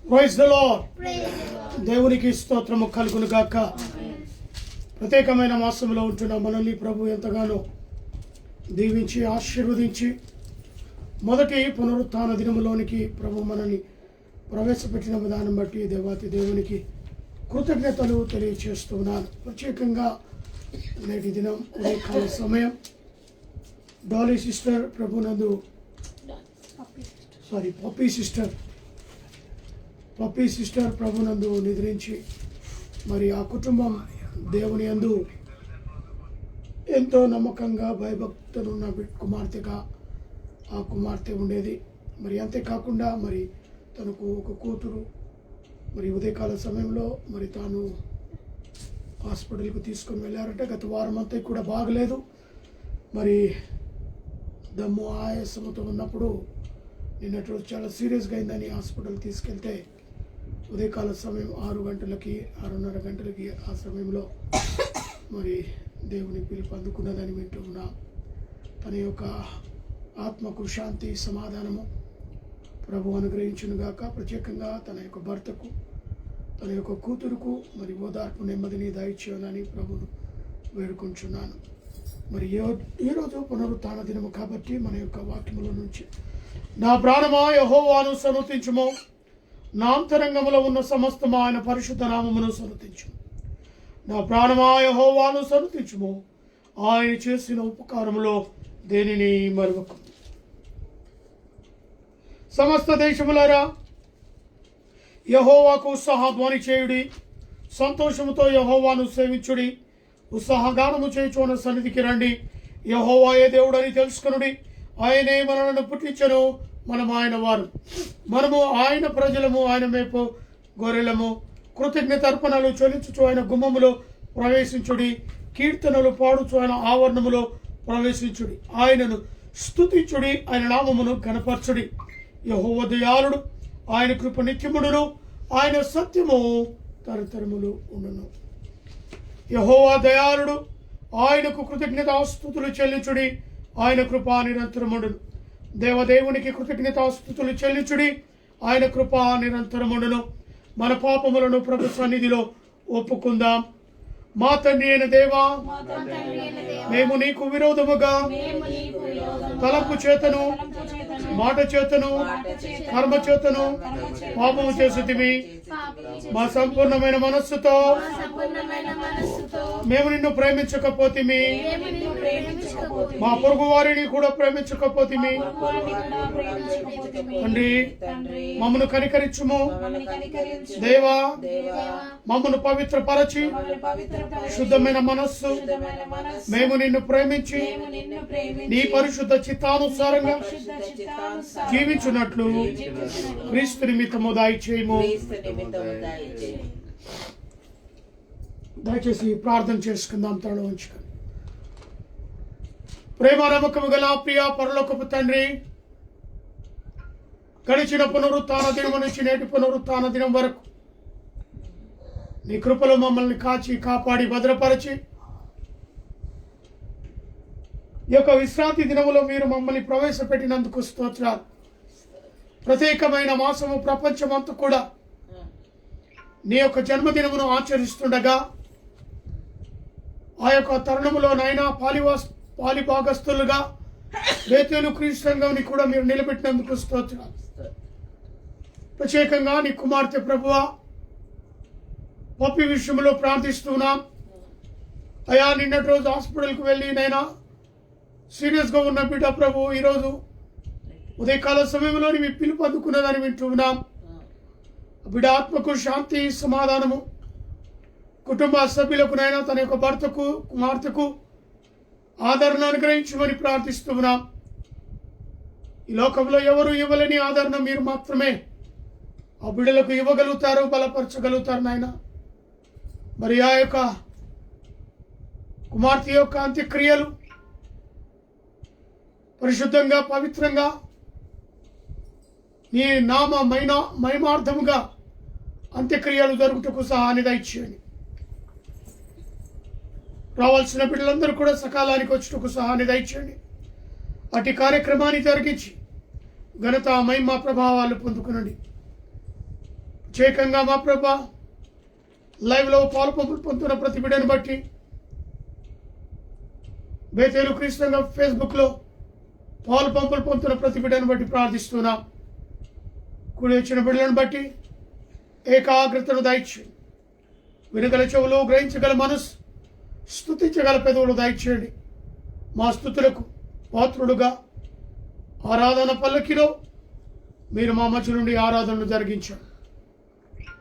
Praise the lord. దేవునికి స్తోత్రము కలుగును గాక. ప్రత్యేకమైన మాసంలో ఉంటున్న మనల్ని ప్రభు ఎంతగానో దీవించి ఆశీర్వదించి మొదటి పునరుత్థాన దినములోనికి ప్రభు మనల్ని ప్రవేశపెట్టిన విధానం బట్టి దేవాతి దేవునికి కృతజ్ఞతలు తెలియచేస్తున్నాను. ప్రత్యేకంగా నేటి దినం ఉదయకాల సమయం డాలీ సిస్టర్ ప్రభునందు పప్పీ సిస్టర్ ప్రభునందు నిద్రించి మరి ఆ కుటుంబం దేవుని యందు ఎంతో నమ్మకంగా భయభక్తులున్న కుమార్తెగా ఆ కుమార్తె ఉండేది. మరి అంతేకాకుండా మరి తనకు ఒక కూతురు మరి ఉదయకాల సమయంలో మరి తాను హాస్పిటల్కి తీసుకొని వెళ్ళారంటే గత వారం అంతా కూడా బాగలేదు. మరి దమ్ము ఆయాసంతో ఉన్నప్పుడు నిన్నటి రోజు చాలా సీరియస్గా అయిందని హాస్పిటల్ తీసుకెళ్తే ఉదయకాల సమయం 6:30 గంటలకి ఆ సమయంలో మరి దేవుని పిలుపు అందుకున్నదని వింటూ ఉన్నాం. తన యొక్క ఆత్మకు శాంతి సమాధానము ప్రభు అనుగ్రహించునుగాక. ప్రత్యేకంగా తన యొక్క భర్తకు తన యొక్క కూతురుకు మరి ఓదార్పు నెమ్మదిని దయచేయాలని ప్రభును వేడుకుంటున్నాను. మరి ఈరోజు పునరుత్థాన దినము కాబట్టి మన యొక్క వాక్యముల నుంచి నా ప్రాణమా యెహోవాను సన్నుతించుము, నా అంతరంగములో ఉన్న సమస్తము ఆయన పరిశుద్ధ నామమును సన్నుతించుము. నా ప్రాణమా యెహోవాను సన్నుతించుము, ఆయన చేసిన ఉపకారములో దేనిని మరువకు. సమస్త దేశములారా యెహోవాకు ఉత్సాహధ్వని చేయుడి, సంతోషముతో యెహోవాను సేవించుడి. ఉత్సాహగానము చేయుచున్న సన్నిధికి రండి. యెహోవాయే దేవుడని తెలుసుకొనుడి. ఆయనే మనలను పుట్టించెను, మనము ఆయన వారు, మనము ఆయన ప్రజలము, ఆయన మేపు గొర్రెలము. కృతజ్ఞత అర్పణలు చెల్లించుచు ఆయన గుమ్మములో ప్రవేశించుడి, కీర్తనలు పాడుచు ఆయన ఆవరణములో ప్రవేశించుడి. ఆయనను స్తుతించుడి, ఆయన నామమును ఘనపరచుడి. యెహోవా దయాళుడు, ఆయన కృప నిత్యముడును, ఆయన సత్యము తరతరములు ఉండును. యెహోవా దయాళుడు, ఆయనకు కృతజ్ఞతాస్తుతులు చెల్లించుడి, ఆయన కృప నిరంతరముండును. దేవదేవునికి కృతజ్ఞతాస్తుతులు చెల్లించుడి, ఆయన కృప నిరంతరముండును. మన పాపములను ప్రభు సన్నిధిలో ఒప్పుకుందాం. మా తండ్రి అయిన దేవా, మేము నీకు విరోధముగా తలంపు చేతను, మాట చేతను, కర్మ చేతను పాపము చేసితిమి. మా సంపూర్ణమైన మనస్సుతో మేము నిన్ను ప్రేమించకపోతిమి, మా పొరుగు వారిని కూడా ప్రేమించకపోతిమి. తండ్రి, మమ్మను కనికరించుము. దేవా, మమ్మను పవిత్రపరచి శుద్ధమైన మనస్సు మేము నిన్ను ప్రేమించి నీ పరిశుద్ధ చిత్తానుసారంగా జీవించున్నట్లు క్రీస్తు నిమిత్తము దయచేయము. దయచేసి ప్రార్థన చేసుకుందాం. తల ఉంచుకొని ప్రేమ నమ్మకము గల ప్రియ పరలోకపు తండ్రి, గడిచిన పునరుత్థాన దినం నుంచి నేటి పునరుత్థాన దినం వరకు నీ కృపలో మమ్మల్ని కాచి కాపాడి భద్రపరిచి ఈ యొక్క విశ్రాంతి దినములో మీరు మమ్మల్ని ప్రవేశపెట్టినందుకు స్తోత్రాలు. ప్రత్యేకమైన మాసము ప్రపంచమంతా కూడా నీ యొక్క జన్మదినమును ఆచరిస్తుండగా ఆ యొక్క తరుణములో నైనా పాలిభాగస్తులుగా బేతేలు క్రీస్తుని కూడా మీరు నిలబెట్టినందుకు స్తోత్రాలు. ప్రత్యేకంగా నీ కుమార్తె ప్రభువా పప్పి విషయంలో ప్రార్థిస్తున్నాం. అయా, నిన్నటి రోజు హాస్పిటల్కి వెళ్ళి నైనా సీరియస్గా ఉన్న బిడ్డ ప్రభు ఈరోజు ఉదయకాల సమయంలో మీ పిలుపు అందుకున్నదని వింటున్నాం. బిడ్డ ఆత్మకు శాంతి సమాధానము, కుటుంబ సభ్యులకునైనా తన యొక్క భర్తకు కుమార్తెకు ఆదరణ అనుగ్రహించమని ప్రార్థిస్తున్నాం. ఈ లోకంలో ఎవరు ఇవ్వలేని ఆదరణ మీరు మాత్రమే ఆ బిడ్డలకు ఇవ్వగలుగుతారు, బలపరచగలుగుతారు నాయన. మరి ఆ యొక్క కుమార్తె యొక్క అంత్యక్రియలు పరిశుద్ధంగా పవిత్రంగా నీ నామ మహిమార్థముగా అంత్యక్రియలు జరుగుటకు సహాయాన్ని దయచేయండి. రావాల్సిన బిడ్డలందరూ కూడా సకాలానికి వచ్చుటకు సహాయాన్ని దయచేయండి. అటు కార్యక్రమాన్ని జరిగించి ఘనత మహిమ ప్రభావాలు పొందుకునండి. ప్రత్యేకంగా మా ప్రభా లైవ్లో పాలు పంపులు పొందుతున్న ప్రతి బిడ్డను బట్టి, బేతేలు క్రీస్తుగా ఫేస్బుక్లో పాలు పంపులు పొందుతున్న ప్రతి బిడ్డను బట్టి ప్రార్థిస్తున్నా. కూడి వచ్చిన బిడ్డలను బట్టి ఏకాగ్రతను దయచేయండి. వినగల చెవులు, గ్రహించగల మనసు, స్తుతించగల పెదవులు దయచేయండి. మా స్తుతులకు పాత్రుడుగా ఆరాధన పల్లకిలో మీరు మా మధ్య నుండి ఆరాధనలు జరిగించారు.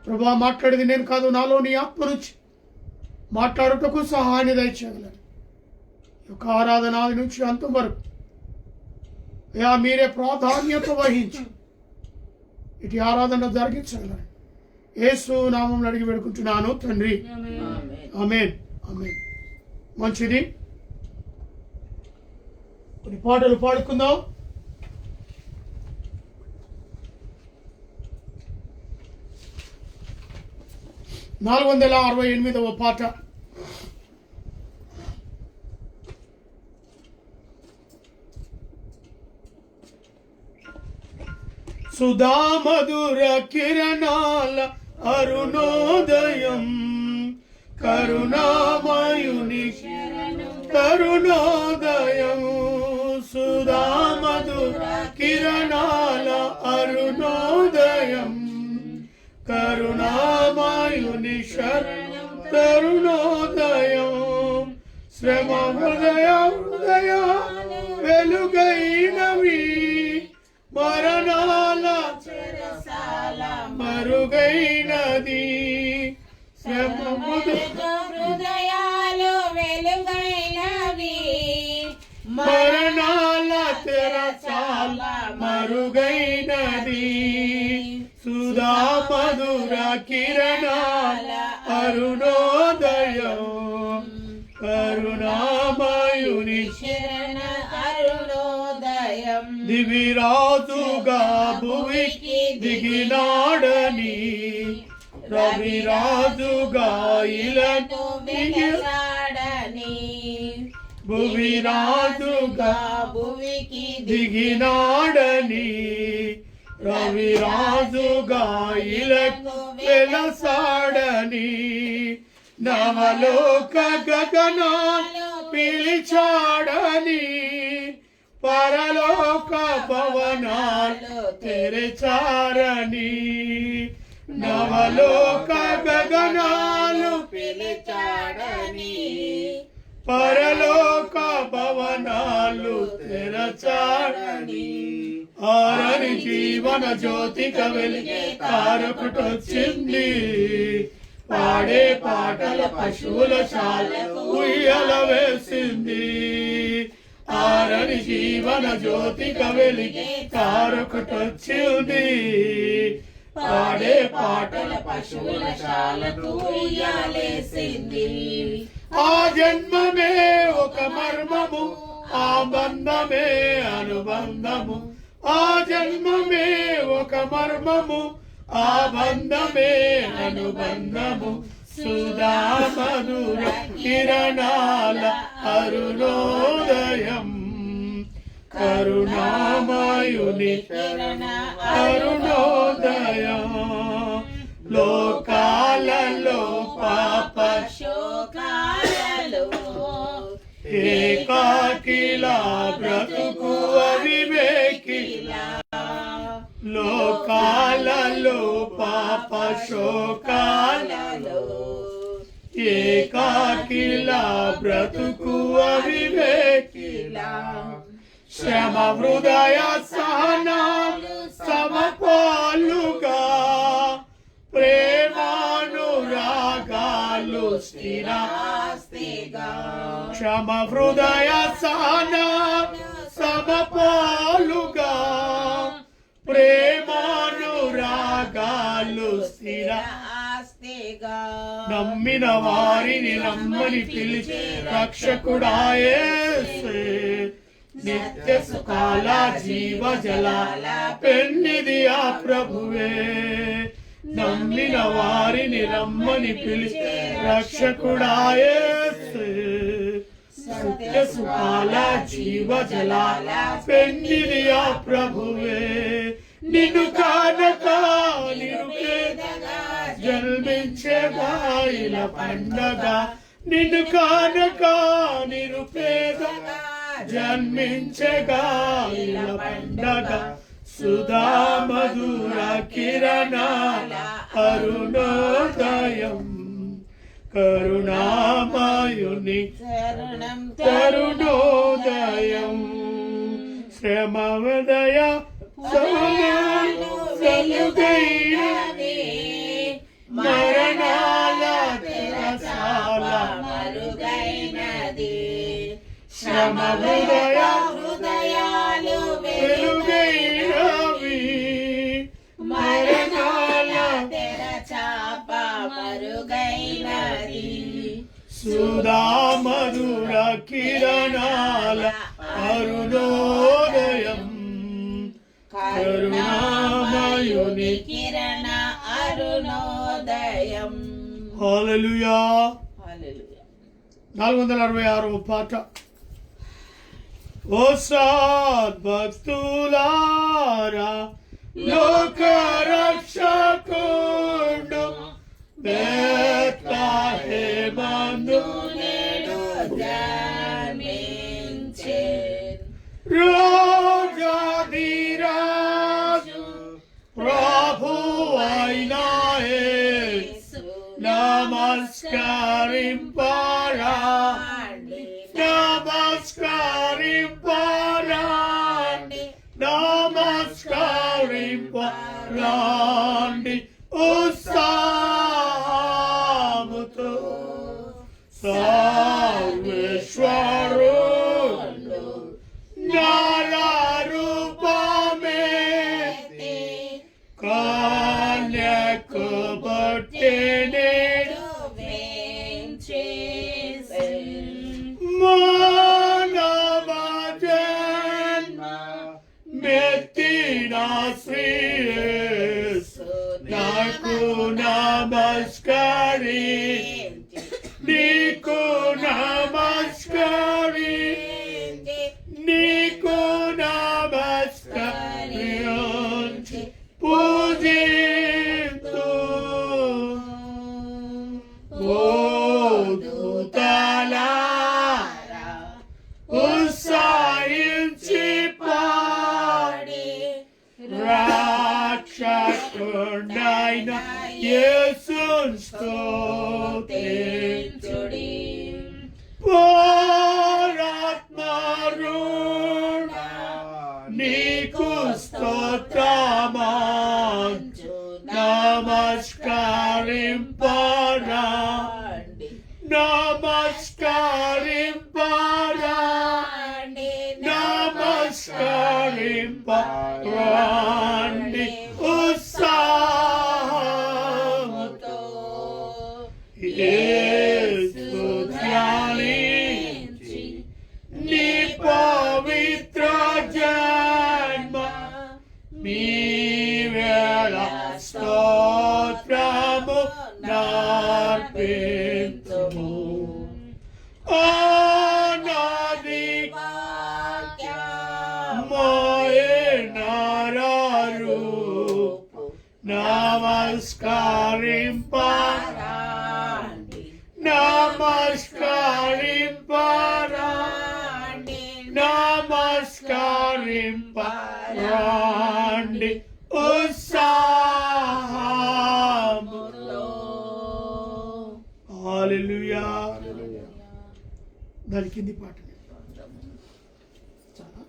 ప్రభా, మాట్లాడేది నేను కాదు, నాలో నీ ఆత్మ నుంచి మాట్లాడుటకు సహాయాన్ని దయచేయగలను. ఈ యొక్క ఆరాధన ఆది నుంచి అంతం వరకు మీరే ప్రాధాన్యత వహించి ఇటు ఆరాధన జరిగించగలను. యేసు నామములో అడిగి వేడుకుంటున్నాను తండ్రి, ఆమేన్. ఆమేన్. మంచిది, కొన్ని పాటలు పాడుకుందాం. 468వ పాట. సుధా మధుర కిరణాల అరుణోదయం, కరుణామయుని తరుణోదయం. సుధా మధుర కిరణాల అరుణోదయం, కరుణామయుని తరుణోదయం. శ్రమ హృదయ హృదయ వెలుగైనవి, మరణాల చెరసాల మరుగైనది. శ్రమ హృదయాలు వెలుగైనవి, మరణాల చెరసాల మరుగైనది. సుధా మధుర కిరణాల అరుణోదయం, కరుణామయుని అరుణోదయం. దివిరాజుగా భువికి దిగినాడని, రవిరాజుగా ఇలను దిగినాడని, భువిరాజుగా భువికి దిగినాడని, రవిరాజుగా ఇలకు వెలసాడని. నవలోక గగనాలు పిలిచాడని, పరలోక భవనాలు తెరచారని. నవలోక గగనాలు పిలిచాడని, పరలోక భవనాలు తెరచాడని. ఆరని జీవన జ్యోతిక వెలిగే తారకుటొచ్చింది, పాడే పాటల పశువుల శాలకు ఉయ్యల వేసింది. ఆరని జీవన జ్యోతిక వెలిగే తారకుటొచ్చింది, పాడే పాటల పశువుల శాలకు ఉయ్యాలేసింది. ఆ జన్మమే ఒక మర్మము, ఆ బంధమే అనుబంధము. ఆ జన్మమే ఒక మర్మము, ఆ బంధమే అనుబంధము. సుధా మధుర కిరణాల అరుణోదయం, కరుణామయుని అరుణోదయం. లోకాలలో పాప శోకాలలో ఏకాకిలా బ్రతుకు అవివేకిలా. లోకాలలో పాప శోకాలలో ఏకాకిలా బ్రతుకు అవివేకిలా. శ్రమ హృదయ సహనాలు సమపాలుగా, ప్రేమానురాగాలు స్థిరాస్తిగా. క్షమ హృదయ సహనాలు సమపాలుగా, ప్రేమానురాగాలు స్థిరాస్తిగా. నమ్మిన వారిని నమ్మని పిలిచే రక్షకుడాయేసే, నిత్య సుఖాల జీవ జలాల పెన్నిది ఆ ప్రభువే. నమ్మిన వారిని రమ్మని పిలిచే రక్షకుడాయేసే, నిత్య సుఖాల జీవ జలాల పెన్నిది ఆ ప్రభువే. నిన్ను కానక నిరుపేదగా జన్మించగా ఇలా పండగ నిన్ను కానక నిరుపేదగా జన్మించగా ఇలా పండగ సుధా మధుర కిరణాల అరుణోదయం కరుణామయుని తరుణోదయం శ్రమోదయ వెలుగైనది మరణాల తెరచాల మరుగైనది శ్రమోదయ హృదయాలు వెలుగైనవి మరణాల తెరచాప మరుగైనది సుధా మధుర కిరణాల అరుణోదయం కరుణామయుని కిరణ అరుణోదయం. హల్లెలూయా. హల్లెలూయా. 466వ పాట. ఓ సద్భక్తులారా లోక రక్షకుండు బెత్లెహేమందు నేడు జన్మించె రాజాధిరాజు ప్రభు అయిన యేసు నమస్కరింపరా నమస్కరింపరాండి నమస్కరింపరాండి ఉత్సాహముతో సర్వేశ్వరుడు నర రూపమెత్తి కన్యకు పుట్టి నేడు మానవ జన్మ మెత్తిన శ్రీ యేసు నాకు నమస్కరి నీకు నమస్కరి నీకు నమస్కరించి పూజింతు ఓ దూతలారా ఉత్సాహించి పాడి రక్షకుడైన యేసును స్తుతించుడి పరాత్మరుడా నీకు స్తోత్రమంచు నమస్కరింపరాండి నమస్కరింపరాండి నమస్కరింపరాండి ఉత్సాహముతో యేసు ధ్యానించి నీ పవిత్ర జన్మ మీ వేళ స్తోత్రము నార్పింతుము ఆనాది మోయే నారూపు నమస్కరింపరాండి నమస్కరింపరాండి నమస్కరింపరాండి ఉత్సాహముతో. హల్లెలూయా. దాని కింది పాట చాలా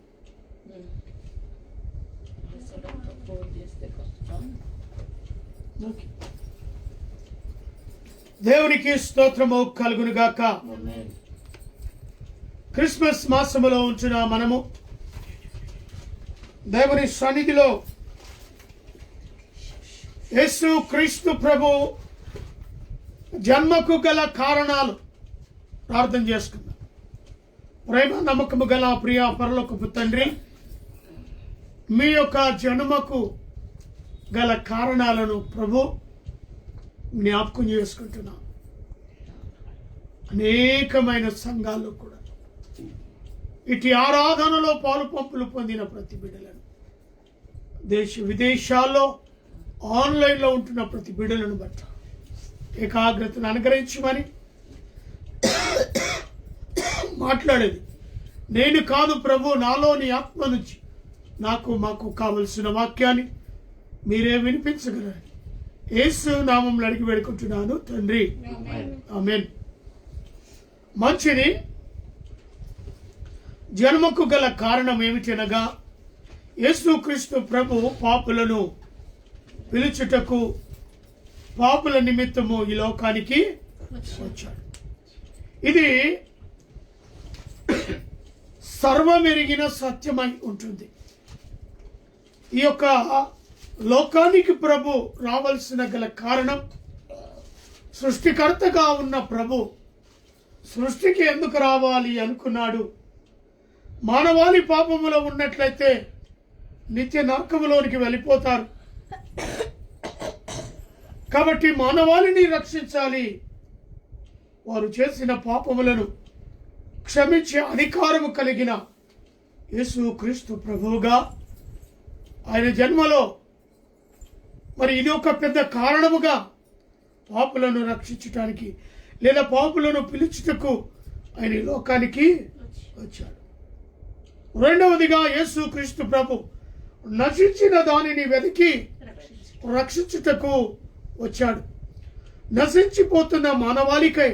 దేవునికి స్తోత్రము కలుగును గాక. క్రిస్మస్ మాసములో ఉంచిన మనము దేవుని సన్నిధిలో యేసు క్రీస్తు ప్రభు జన్మకు గల కారణాలు ప్రార్థన చేసుకుందాం. ప్రేమ నమ్మకము గల ప్రియ పరలోకపు తండ్రి, మీ యొక్క జన్మకు గల కారణాలను ప్రభు జ్ఞాపకం చేసుకుంటున్నాం. అనేకమైన సంఘాల్లో కూడా ఇటు ఆరాధనలో పాలు పంపులు పొందిన ప్రతి బిడ్డలను, దేశ విదేశాల్లో ఆన్లైన్లో ఉంటున్న ప్రతి బిడ్డలను బట్టి ఏకాగ్రతను అనుగ్రహించమని మాట్లాడేది నేను కాదు ప్రభు, నాలోని ఆత్మ నుంచి మాకు కావలసిన వాక్యాన్ని మీరే వినిపించగలరని యేసు నామములో అడిగి వేడుకుంటున్నాను తండ్రి, ఆమేన్. మంచిది. జన్మకు గల కారణం ఏమిటనగా యేసుక్రీస్తు ప్రభు పాపులను పిలుచుటకు పాపుల నిమిత్తము ఈ లోకానికి వచ్చాడు. ఇది సర్వమెరిగిన సత్యమై ఉంటుంది. ఈ యొక్క లోకానికి ప్రభు రావాల్సిన గల కారణం, సృష్టికర్తగా ఉన్న ప్రభు సృష్టికి ఎందుకు రావాలి అనుకున్నాడు? మానవాళి పాపములో ఉన్నట్లయితే నిత్య నరకములోనికి వెళ్ళిపోతారు. కాబట్టి మానవాళిని రక్షించాలి. వారు చేసిన పాపములను క్షమించే అధికారము కలిగిన యేసుక్రీస్తు ప్రభువుగా ఆయన జన్మలో మరి ఇది ఒక పెద్ద కారణముగా పాపులను రక్షించటానికి లేదా పాపులను పిలుచుటకు ఆయన ఈ లోకానికి వచ్చాడు. రెండవదిగా యేసుక్రీస్తు ప్రభు నశించిన దానిని వెతికి రక్షించుటకు వచ్చాడు. నశించిపోతున్న మానవాళికై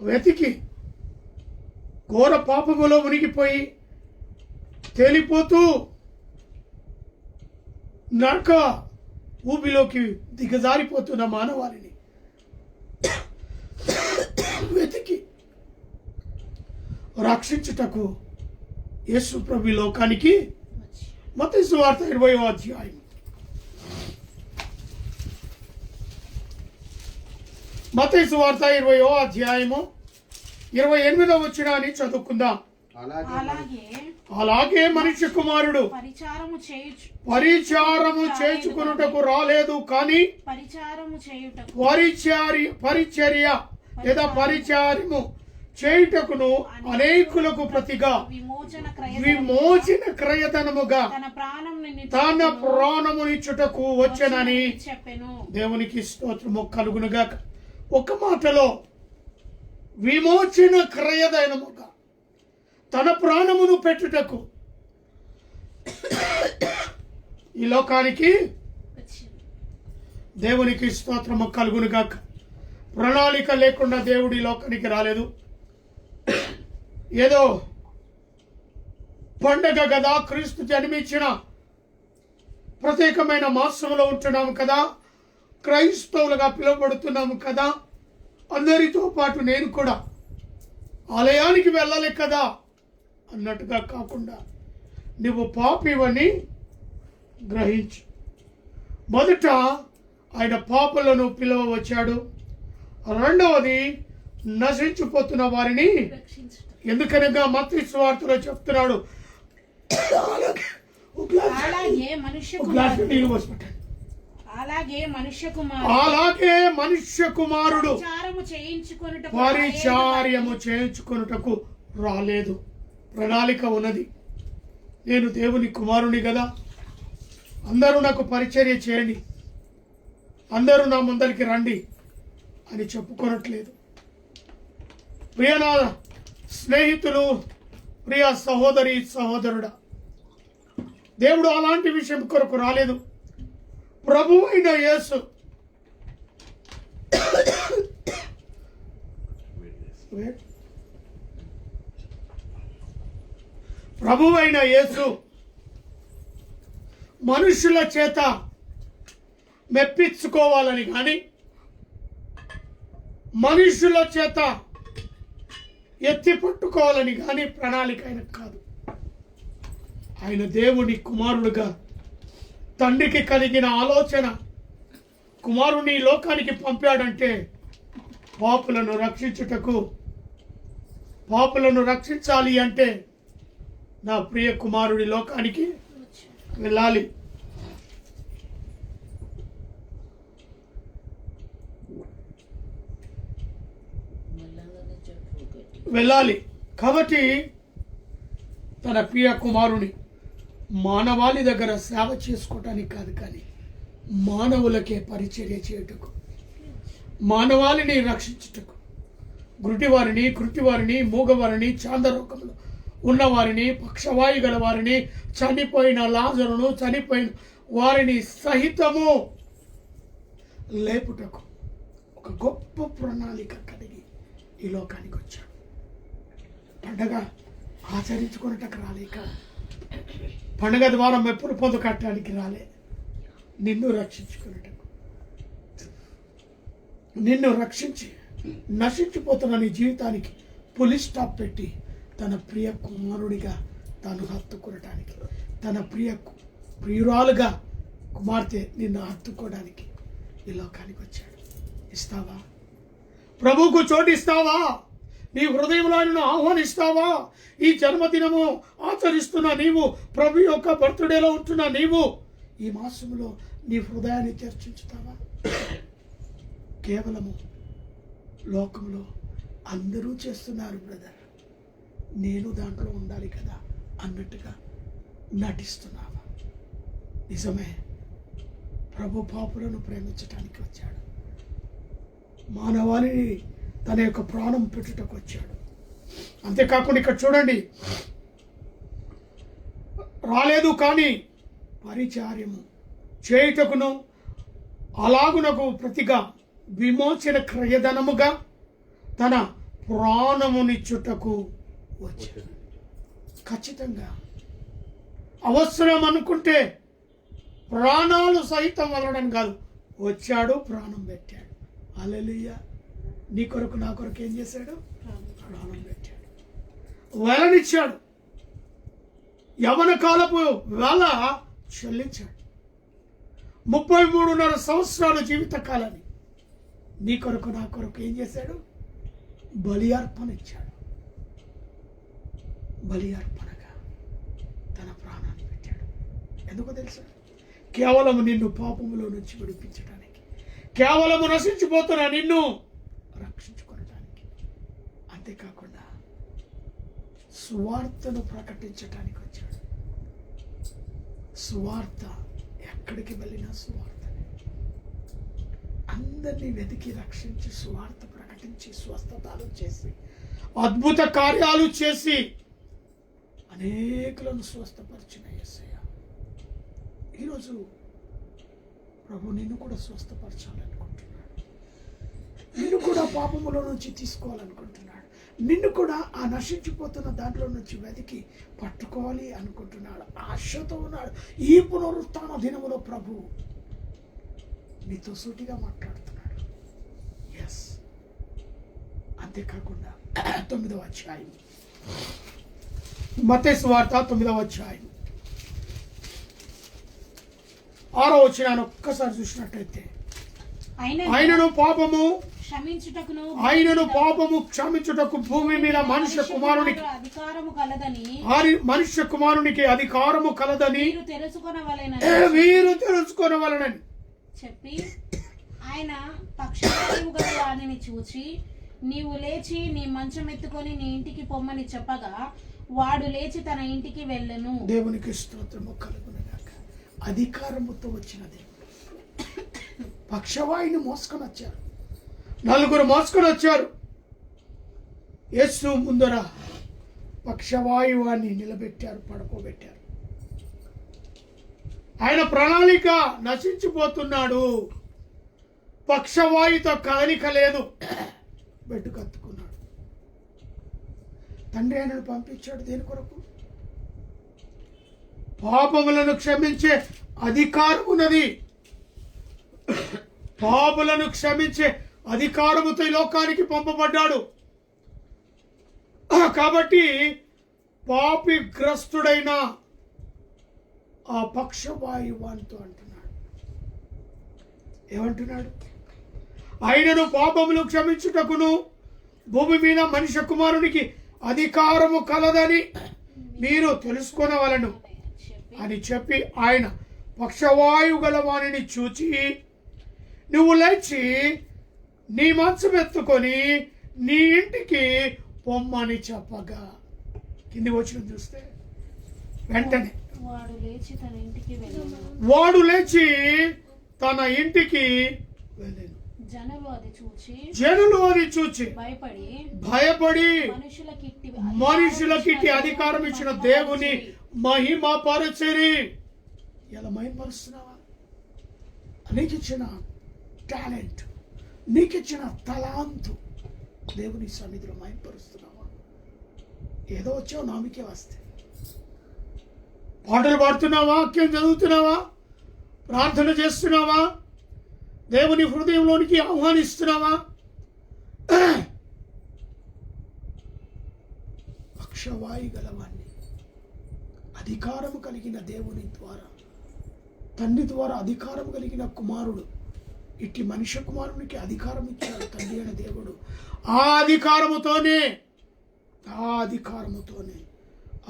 వెతికి ఘోర పాపములో మునిగిపోయి తేలిపోతూ నరక ఊబిలోకి దిగజారిపోతున్న మానవాళిని వెతికి రక్షించుటకు యేసు ప్రభు లోకానికి మత్తయి సువార్త 20వ అధ్యాయం మత్తయి సువార్త 20వ అధ్యాయము 28వ వచనాన్ని చదువుకుందాం. అలాగే మనుష్య కుమారుడు పరిచారము చేయుచుకొనుటకు రాలేదు, కానీ పరిచర్య లేదా పరిచారము చేయుటకును అనేకులకు ప్రతిగా విమోచన క్రయధనముగా తన ప్రాణమునిచ్చుటకు వచ్చెనని దేవునికి స్తోత్రము కలుగునుగాక. ఒక మాటలో విమోచన క్రయధనముగా తన ప్రాణమును పెట్టుటకు ఈ లోకానికి దేవునికి స్తోత్రము కలుగునుగాక. ప్రణాళిక లేకుండా దేవుడు ఈ లోకానికి రాలేదు. ఏదో పండగ కదా, క్రీస్తు జన్మించిన ప్రత్యేకమైన మాసంలో ఉంటున్నాము కదా, క్రైస్తవులుగా పిలువబడుతున్నాము కదా, అందరితో పాటు నేను కూడా ఆలయానికి వెళ్ళాలి కదా అన్నట్టుగా కాకుండా నువ్వు పాపివని గ్రహించు. మొదట ఆయన పాపులను పిలువవచ్చాడు. రెండవది నశించిపోతున్న వారిని, ఎందుకనగా మత్తయి సువార్తలో చెప్తున్నాడు, అలాగే మనుష్య కుమారుడు పరిచార్యము చేయించుకొనుటకు రాలేదు. ప్రణాళిక ఉన్నది. నేను దేవుని కుమారుని కదా, అందరూ నాకు పరిచర్య చేయండి, అందరూ నా ముందరికి రండి అని చెప్పుకోనట్లేదు. ప్రియ నా స్నేహితులు, ప్రియ సహోదరి సహోదరుడా, దేవుడు అలాంటి విషయం కొరకు రాలేదు. ప్రభు అయిన యేసు మనుషుల చేత మెప్పించుకోవాలని కానీ, మనుషుల చేత ఎత్తి పట్టుకోవాలని కానీ ప్రణాళిక ఆయనకు కాదు. ఆయన దేవుని కుమారుడుగా తండ్రికి కలిగిన ఆలోచన, కుమారుని లోకానికి పంపాడంటే పాపులను రక్షించుటకు. పాపులను రక్షించాలి అంటే నా ప్రియ కుమారుడి లోకానికి వెళ్ళాలి. కాబట్టి తన ప్రియ కుమారుని మానవాళి దగ్గర సేవ చేసుకోవటానికి కాదు, కానీ మానవులకే పరిచర్య చేయుటకు మానవాళిని రక్షించుటకు గుడ్డివారిని కృటివారిని మూగవారిని చాందరోగంలో ఉన్నవారిని పక్షవాయు గల వారిని చనిపోయిన లాజరును చనిపోయిన వారిని సహితము లేపుటకు ఒక గొప్ప ప్రణాళిక కలిగి ఈ లోకానికి వచ్చాడు. పండగ ఆచరించుకున్నటకు రాలేక, పండగ ద్వారా మెప్పులు పొందుకట్టడానికి రాలే, నిన్ను రక్షించుకున్నటకు, నిన్ను రక్షించి నశించిపోతున్న నీ జీవితానికి పులి స్టాప్ పెట్టి తన ప్రియ కుమారుడిగా తాను హత్తుకొనటానికి, తన ప్రియురాలుగా కుమార్తె నిన్ను హత్తుకోవడానికి ఈ లోకానికి వచ్చాడు. ఇస్తావా? ప్రభువుకు చోటు ఇస్తావా? నీ హృదయంలో ఆయనను ఆహ్వానిస్తావా? ఈ జన్మదినము ఆచరిస్తున్న నీవు, ప్రభు యొక్క బర్త్డేలో ఉంటున్న నీవు, ఈ మాసంలో నీ హృదయాన్ని చర్చించుతావా? కేవలము లోకంలో అందరూ చేస్తున్నారు బ్రదర్, నేను దాంట్లో ఉండాలి కదా అన్నట్టుగా నటిస్తున్నావా? నిజమే, ప్రభు పాపులను ప్రేమించటానికి వచ్చాడు. మానవాళిని తన యొక్క ప్రాణం పెట్టుటకు వచ్చాడు. అంతేకాకుండా ఇక్కడ చూడండి, రాలేదు కానీ పరిచార్యము చేయుటకును అలాగునకు ప్రతిగా విమోచన క్రయధనముగా తన ప్రాణమునిచ్చుటకు వచ్చాడు. ఖచ్చితంగా అవసరం అనుకుంటే ప్రాణాలు సహితం వదలడం కాదు, వచ్చాడు, ప్రాణం పెట్టాడు. హల్లెలూయా. నీ కొరకు నా కొరకు ఏం చేశాడు? ప్రాణం పెట్టాడు, వెలనిచ్చాడు, యవన కాలపు వెల చెల్లించాడు. 33.5 సంవత్సరాల జీవిత కాలాన్ని నీ కొరకు నా కొరకు ఏం చేశాడు? బలి అర్పణ ఇచ్చాడు. బలి అర్పణగా తన ప్రాణాన్ని పెట్టాడు. ఎందుకో తెలుసా? కేవలం నిన్ను పాపములో నుంచి విడిపించడానికి, కేవలము నశించిపోతున్న నిన్ను రక్షించుకోవడానికి, అంతేకాకుండా సువార్తను ప్రకటించడానికి వచ్చాడు. సువార్త ఎక్కడికి వెళ్ళినా సువార్తనే. అందరినీ వెతికి రక్షించి సువార్త ప్రకటించి స్వస్థతలు చేసి అద్భుత కార్యాలు చేసి అనేకులను స్వస్థపరిచిన యేసయ్య ఈరోజు ప్రభు నిన్ను కూడా స్వస్థపరచాలనుకుంటున్నాడు. నిన్ను కూడా పాపములో నుంచి తీసుకోవాలనుకుంటున్నాడు. నిన్ను కూడా ఆ నశించిపోతున్న దాంట్లో నుంచి వెతికి పట్టుకోవాలి అనుకుంటున్నాడు. ఆశతో ఉన్నాడు. ఈ పునరుత్థాన దినములో ప్రభు నీతో సూటిగా మాట్లాడుతున్నాడు. ఎస్. అంతేకాకుండా 9వ అధ్యాయం, మత్తయి సువార్త 9వ అధ్యాయం 6వ వచనాన్ని ఒక్కసారి చూసినట్టయితే, ఆయనను పాపము క్షమించుటకు భూమి మీద మనుష్య కుమారునికి అధికారము కలదని వీరు తెలుసుకొనవలెనని చెప్పి, ఆయన పక్షవాయువు గల వాణిని చూచి, నీవు లేచి నీ మంచం ఎత్తుకొని నీ ఇంటికి పొమ్మని చెప్పగా వాడు లేచి తన ఇంటికి వెళ్ళెను. దేవునికి స్తోత్రము కలుగునుగాక. అధికారముతో వచ్చిన దేవుడు పక్షవాయుని మోసుకొని వచ్చారు. 4 మోసుకొని వచ్చారు. యేసు ముందర పక్షవాయువాన్ని నిలబెట్టారు, పడుకోబెట్టారు. ఆయన ప్రణాళిక నశించిపోతున్నాడు. పక్షవాయుతో కదలిక లేదు, బెడ్డు కత్తుకున్నాడు. తండ్రి ఆయనను పంపించాడు దేని కొరకు? పాపములను క్షమించే అధికారం ఉన్నది. పాపులను క్షమించే అధికారముతో ఈ లోకానికి పంపబడ్డాడు. కాబట్టి పాపిగ్రస్తుడైన ఆ పక్షవాయువానితో అంటున్నాడు, ఏమంటున్నాడు? ఆయనను పాపములు క్షమించుటకును భూమి మీద మనిషి కుమారునికి అధికారము కలదని మీరు తెలుసుకొనవలెను అని చెప్పి, ఆయన పక్షవాయువు గల వానిని చూచి, నువ్వు లేచి నీ మంచం ఎత్తుకొని నీ ఇంటికి పొమ్మని చెప్పగా, కింది వచ్చిన చూస్తే వెంటనే వాడు లేచి తన ఇంటికి వెళ్ళెను. జనులు అది చూచి భయపడి మనుషులకిట్టి అధికారం ఇచ్చిన దేవుని మహిమపరచిరి. ఎలా మహిమపరుస్తున్నావా? నీకిచ్చిన టాలెంట్, నీకిచ్చిన తలాంతు దేవుని సన్నిధిలో మహిమపరుస్తున్నావా? ఏదో వచ్చావు నామికే వస్తే. పాటలు పాడుతున్నావా? వాక్యం చదువుతున్నావా? ప్రార్థన చేస్తున్నావా? దేవుని హృదయంలోనికి ఆహ్వానిస్తున్నావా? పక్షవాయు గలవాన్ని, అధికారము కలిగిన దేవుని ద్వారా, తండ్రి ద్వారా అధికారం కలిగిన కుమారుడు, ఇట్టి మనిషి కుమారునికి అధికారం ఇచ్చాడు తండ్రి అయిన దేవుడు. ఆ అధికారముతోనే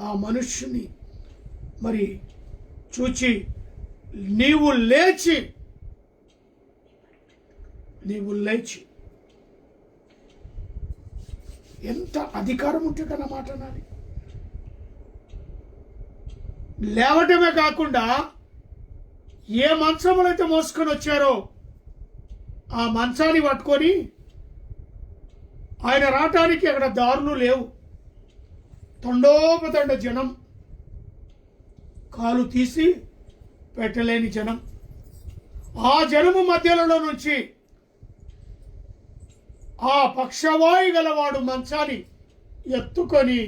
ఆ మనుష్యుని మరి చూచి నీవు లేచి ఎంత అధికారం ఉంటే కదా మాట నాది. లేవటమే కాకుండా ఏ మంచములైతే మోసుకొని వచ్చారో ఆ మంచాన్ని పట్టుకొని ఆయన రావటానికి అక్కడ దారులు లేవు. తండోపతండ జనం, కాలు తీసి పెట్టలేని జనం. ఆ జనము మధ్యలో నుంచి ఆ పక్షవాయు గలవాడు మంచాన్ని ఎత్తుకొని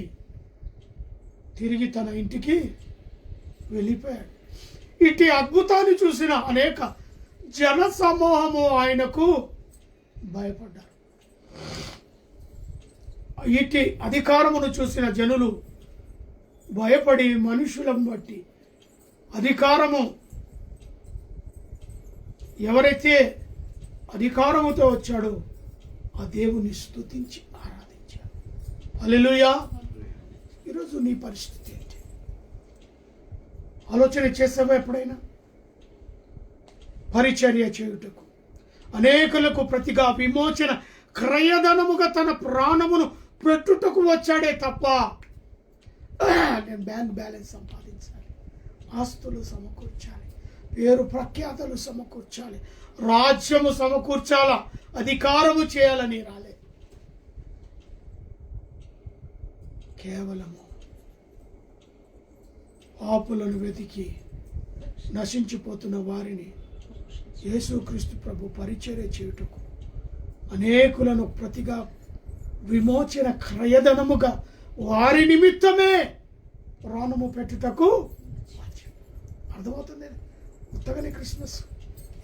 తిరిగి తన ఇంటికి వెళ్ళిపోయాడు. ఇటు అద్భుతాన్ని చూసిన అనేక జన సమూహము ఆయనకు భయపడ్డారు. ఇటు అధికారమును చూసిన జనులు భయపడి మనుషులను బట్టి అధికారము ఎవరైతే అధికారముతో వచ్చాడో ఆ దేవుని స్తుతించి ఆరాధించాడు. హల్లెలూయా. ఈరోజు నీ పరిస్థితి ఏంటి? ఆలోచన చేసావా ఎప్పుడైనా? పరిచర్య చేయుటకు, అనేకులకు ప్రతిగా విమోచన క్రయధనముగా తన ప్రాణమును పెట్టుటకు వచ్చాడే తప్ప నేను బ్యాంక్ బ్యాలెన్స్ సంపాదించాలి, ఆస్తులు సమకూర్చాలి, పేరు ప్రఖ్యాతలు సమకూర్చాలి, రాజ్యము సమకూర్చాల, అధికారము చేయాలని రాలే. కేవలము పాపులను వెతికి నశించిపోతున్న వారిని యేసుక్రీస్తు ప్రభు పరిచర్య చేయుటకు, అనేకులను ప్రతిగా విమోచన క్రయధనముగా వారి నిమిత్తమే ప్రాణము పెట్టుటకు. అర్థమవుతుంది? కొత్తగానే క్రిస్మస్.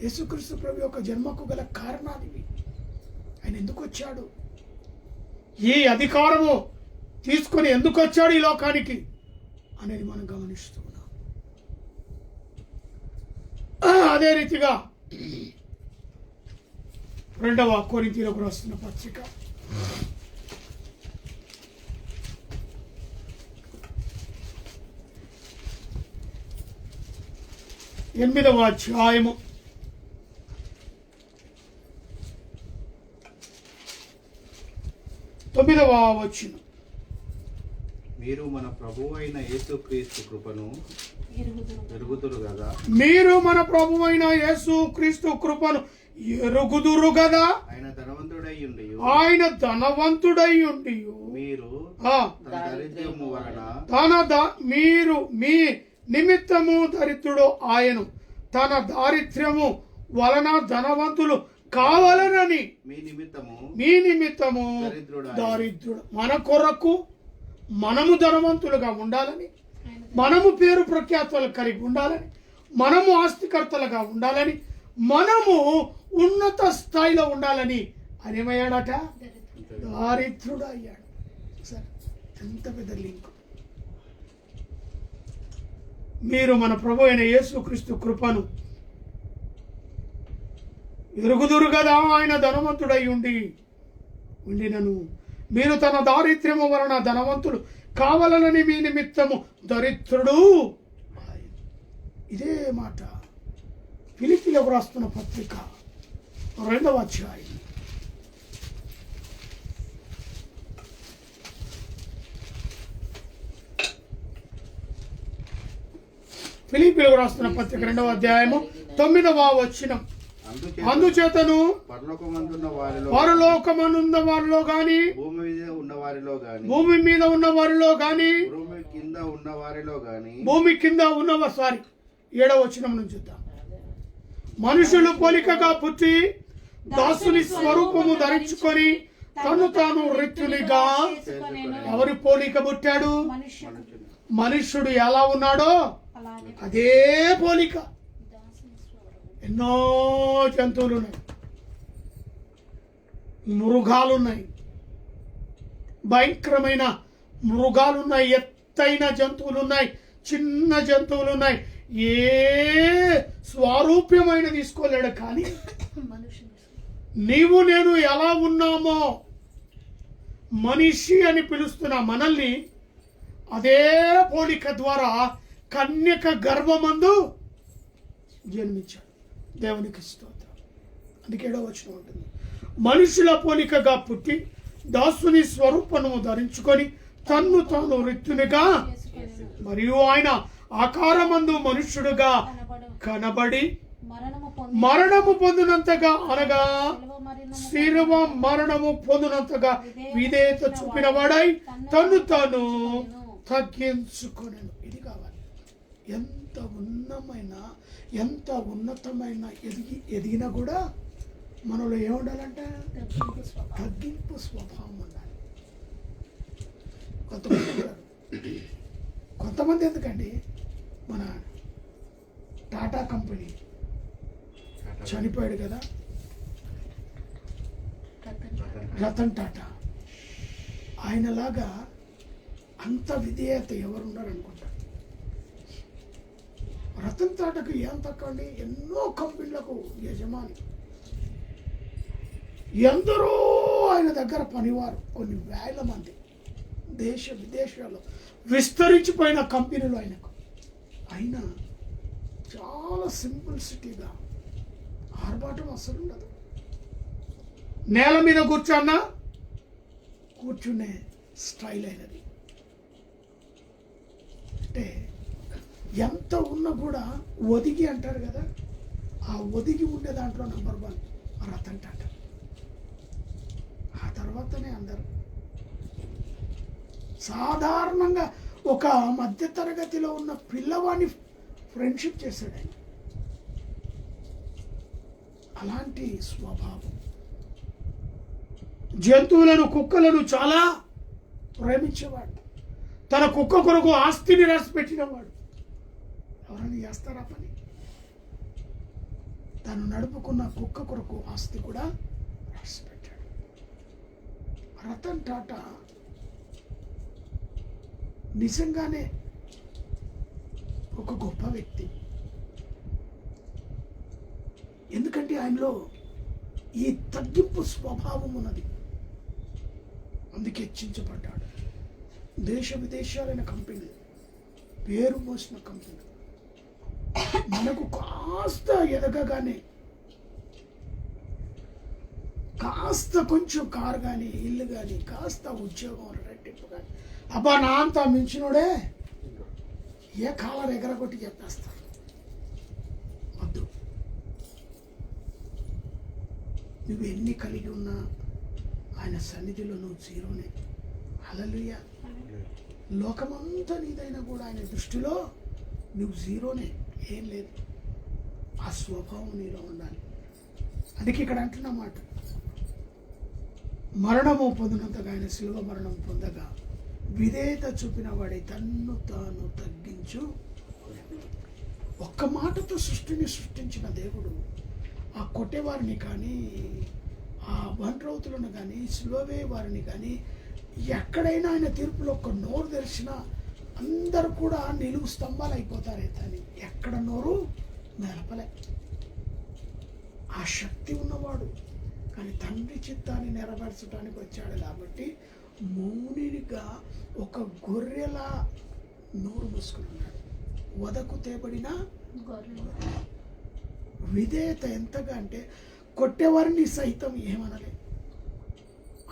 యేసుక్రీస్తు ప్రభు యొక్క జన్మకు గల కారణాలు ఇవి. ఆయన ఎందుకు వచ్చాడు, ఈ అధికారము తీసుకొని ఎందుకు వచ్చాడు ఈ లోకానికి అనేది మనం గమనిస్తూ ఉన్నాం. అదే రీతిగా 2వ కొరింథీయులకు రాస్తున్న పత్రిక 8వ అధ్యాయము 9వ వచనం. మీరు మన ప్రభువైన యేసుక్రీస్తు కృపను ఎరుగుదురు కదా. మీరు మన ప్రభువైన యేసుక్రీస్తు కృపను ఎరుగుదురు కదా. ఆయన ధనవంతుడై ఉండి మీరు దరిద్రము వలన మీరు మీ నిమిత్తము దరిద్రుడు ఆయను, తన దారిద్ర్యము వలన ధనవంతులు కావాలనని మీ నిమిత్తము దారిద్రుడు. మన కొరకు మనము ధనవంతులుగా ఉండాలని, మనము పేరు ప్రఖ్యాతులు కలిగి ఉండాలని, మనము ఆస్తికర్తలుగా ఉండాలని, మనము ఉన్నత స్థాయిలో ఉండాలని ఆయన ఏమయ్యాడట? దారిద్రుడు అయ్యాడు. సరే, ఎంత పెద్ద లింక్. మీరు మన ప్రభు అయిన యేసుక్రీస్తు కృపను ఎరుగుదురు కదా. ఆయన ధనవంతుడై ఉండినను మీరు తన దారిద్ర్యము వలన ధనవంతులు కావాలనని మీ నిమిత్తము దరిద్రుడు. ఇదే మాట ఫిలిప్పీలకు రాస్తున్న పత్రిక 2వ అధ్యాయం 2వ అధ్యాయము 9వ వచనం. అందుచేతను పరలోకమందున్న వారిలో పరలోకమనున్న వారిలో గాని, భూమి మీద ఉన్న వారిలో గాని, భూమి మీద ఉన్న వారిలో గాని, భూమి కింద ఉన్న వారిలో గాని, భూమి కింద ఉన్న 7వ వచనం నుంచి చూద్దాం. మనుషులు పోలికగా పుట్టి దాసుని స్వరూపము ధరించుకొని తను తాను రిక్తునిగా. ఎవరి పోలిక పుట్టాడు? మనుష్యుడు ఎలా ఉన్నాడో అదే పోలిక. ఎన్నో జంతువులు ఉన్నాయి, మృగాలున్నాయి, భయంకరమైన మృగాలున్నాయి, ఎత్తైన జంతువులున్నాయి, చిన్న జంతువులున్నాయి. ఏ స్వారూప్యమైన తీసుకోలేడు. కానీ నీవు నేను ఎలా ఉన్నామో మనిషి అని పిలుస్తున్న మనల్ని అదే పోలిక ద్వారా కన్యక గర్భమందు జన్మించాడు. దేవునికి స్తోత్రం. అందుకే 7వ వచనం ఉంటుంది, మనుషుల పోలికగా పుట్టి దాసుని స్వరూపము ధరించుకొని తన్ను తాను రిక్తునిగా మరియు ఆయన ఆకారమందు మనుష్యుడుగా కనబడి మరణము పొందినంతగా, అనగా శిలువ మరణము పొందినంతగా విధేయత చూపిన వాడై తన్ను తాను తగ్గించుకొనెను. ఇది కావాలి. ఎంత ఉన్నతమైన ఎదిగినా కూడా మనలో ఏముండాలంటే తగ్గింపు స్వభావం ఉండాలి. కొంతమంది ఎందుకండి, మన టాటా కంపెనీ చనిపోయాడు కదా, రతన్ టాటా. ఆయనలాగా అంత విధేయత ఎవరున్నారు అనుకుంటారు. రతన్ టాటాకు ఏం తక్కువ అండి, ఎన్నో కంపెనీలకు యజమాని, ఎందరో ఆయన దగ్గర పనివారు, కొన్ని వేల మంది, దేశ విదేశాల్లో విస్తరించిపోయిన కంపెనీలు ఆయనకు. అయినా చాలా సింపుల్సిటీగా, ఆర్భాటం అసలు ఉండదు. నేల మీద కూర్చునే స్టైల్ అయినది. అంటే ఎంత ఉన్నా కూడా ఒదిగి అంటారు కదా, ఆ ఒదిగి ఉండే దాంట్లో నంబర్ 1 రతన్ టాటా. ఆ తర్వాతనే అందరు. సాధారణంగా ఒక మధ్య తరగతిలో ఉన్న పిల్లవాడిని ఫ్రెండ్షిప్ చేశాడు ఆయన. అలాంటి స్వభావం. జంతువులను, కుక్కలను చాలా ప్రేమించేవాడు. తన కుక్క కొరకు ఆస్తిని రాసి పెట్టినవాడు. ఎవరైనా చేస్తారా పని? తను నడుపుకున్న కుక్క కొరకు ఆస్తి కూడా రాసి పెట్టాడు. రతన్ టాటా నిజంగానే ఒక గొప్ప వ్యక్తి. ఎందుకంటే ఆయనలో ఈ తగ్గింపు స్వభావం ఉన్నది. అందుకే హెచ్చించబడ్డాడు. దేశ విదేశాలైన కంపెనీ, పేరు మోసిన కంపెనీ, మనకు కాస్త ఎదగగానే, కాస్త కొంచెం కారు కానీ, ఇల్లు కానీ, కాస్త ఉద్యోగం రెట్టింపు కానీ, అబ్బా నా అంతా మించినోడే ఏ కాలర్ ఎగరగొట్టి చెప్పేస్తారు. వద్దు. నువ్వు ఎన్ని కలిగి ఉన్నా ఆయన సన్నిధిలో నువ్వు జీరోనే. హల్లెలూయా. లోకమంతా నీదైనా కూడా ఆయన దృష్టిలో నువ్వు జీరోనే, ఏం లేదు. ఆ స్వభావం నీలో ఉండాలి. అందుకే ఇక్కడ అంటున్నమాట, మరణము పొందినంతగా ఆయన శిలువ మరణం పొందగా విధేయత చూపిన వాడి తన్ను తాను తగ్గించు. ఒక్క మాటతో సృష్టిని సృష్టించిన దేవుడు ఆ కొట్టేవారిని కానీ, ఆ బండ్రౌతులను కానీ, సిలువవే వారిని కానీ, ఎక్కడైనా ఆయన తీర్పులో ఒక్క నోరు తెరిచినా అందరూ కూడా నిలువు స్తంభాలు అయిపోతారే కానీ ఎక్కడ నోరు మెలపలే. ఆ శక్తి ఉన్నవాడు. కానీ తండ్రి చిత్తాన్ని నెరవేర్చడానికి వచ్చాడు కాబట్టి మౌనిగా ఒక గొర్రెలా నోరు మూసుకుని ఉన్నాడు. వదకు తేబడిన విధేయత ఎంతగా అంటే కొట్టేవారిని సైతం ఏమనలే.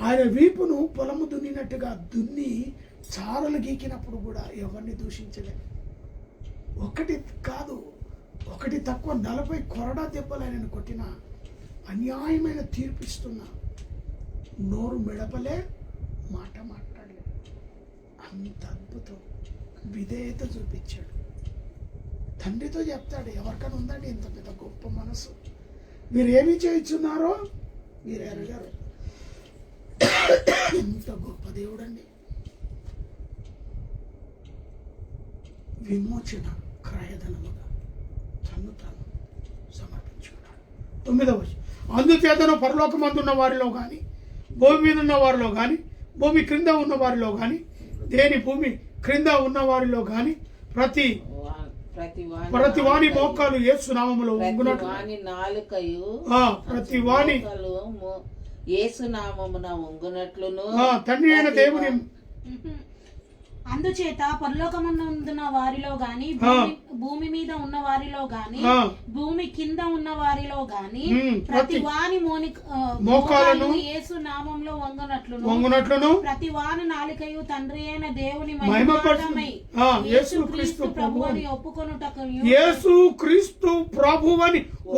ఆయన వీపును పొలము దున్నినట్టుగా దున్ని చారలు గీకినప్పుడు కూడా ఎవరిని దూషించలే. ఒకటి కాదు, ఒకటి తక్కువ 40 కొరడా దెబ్బలు ఆయనను కొట్టిన అన్యాయమైన తీర్పిస్తున్నా నోరు మెడపలే, మాట మాట్లాడలే. అంత అద్భుతం, విధేయత చూపించాడు. తండ్రితో చెప్తాడు, ఎవరికైనా ఉందండి ఇంత పెద్ద గొప్ప మనసు, మీరు ఏమి చేయించున్నారో మీరు ఎరగారు. ఎంత గొప్ప దేవుడండి. విమోచన క్రయధనముగా తను తాను సమర్పించుకున్నాడు. 9వ వచనం, అందుచేతను పరలోకమందున్న వారిలో కానీ, భూమి మీద ఉన్న వారిలో కానీ, భూమి క్రింద ఉన్న వారిలో కానీ, భూమి క్రింద ఉన్న వారిలో కానీ ప్రతి వాని మోకాలు యేసు నామములో వంగునట్లు, ప్రతి వాని యేసు నామమున వంగునట్లును తండ్రి అయిన దేవుని. అందుచేత పరలోకమందున్న వారిలో గాని, భూమి మీద ఉన్న వారిలో గాని, భూమి కింద ఉన్న వారిలో గాని ప్రతి వాని మోకాలను యేసు నామంలో వంగునట్లును, ప్రతి వాని నాలుకయు తండ్రి అయిన దేవుని మహిమార్థమై యేసుక్రీస్తు ప్రభువని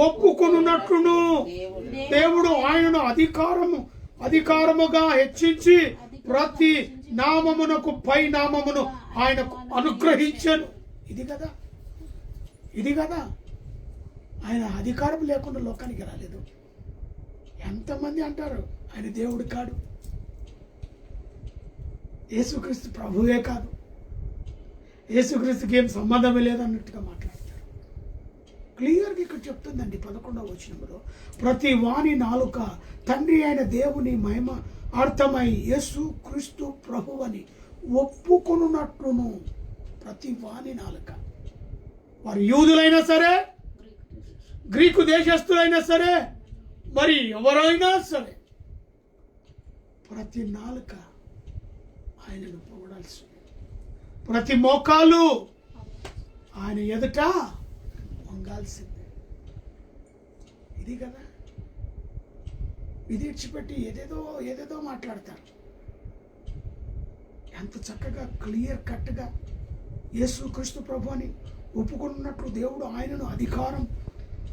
ఒప్పుకొనున్నట్లును దేవుడు ఆయనను అధికారముగా హెచ్చించి ప్రతి నామమునకు పై నామమును ఆయనకు అనుగ్రహించాను. ఇది కదా ఆయన అధికారం లేకుండా లోకానికి రాలేదు. ఎంతమంది అంటారు ఆయన దేవుడు కాడు, యేసుక్రీస్తు ప్రభువే కాదు, యేసుక్రీస్తుకి ఏం సంబంధమే లేదన్నట్టుగా మాట్లాడతారు. క్లియర్గా ఇక్కడ చెప్తుందండి 11వ వచనంలో, ప్రతి వాని నాలుక తండ్రి అయిన దేవుని మహిమ అర్థమై యేసు క్రీస్తు ప్రభువని ఒప్పుకొనున్నట్లును. ప్రతి వాని నాలుక, వారు యూదులైనా సరే, గ్రీకు దేశస్తులైనా సరే, మరి ఎవరైనా సరే, ప్రతి నాలుక ఆయనను పొగడాల్సింది. ప్రతి మోకాలు ఆయన ఎదుట వంగాల్సిందే. ఇది కదా, ఇది ఇచ్చిపెట్టి ఏదేదో మాట్లాడతారు. ఎంత చక్కగా క్లియర్ కట్గా యేసుక్రీస్తు ప్రభువుని ఒప్పుకున్నట్లు దేవుడు ఆయనను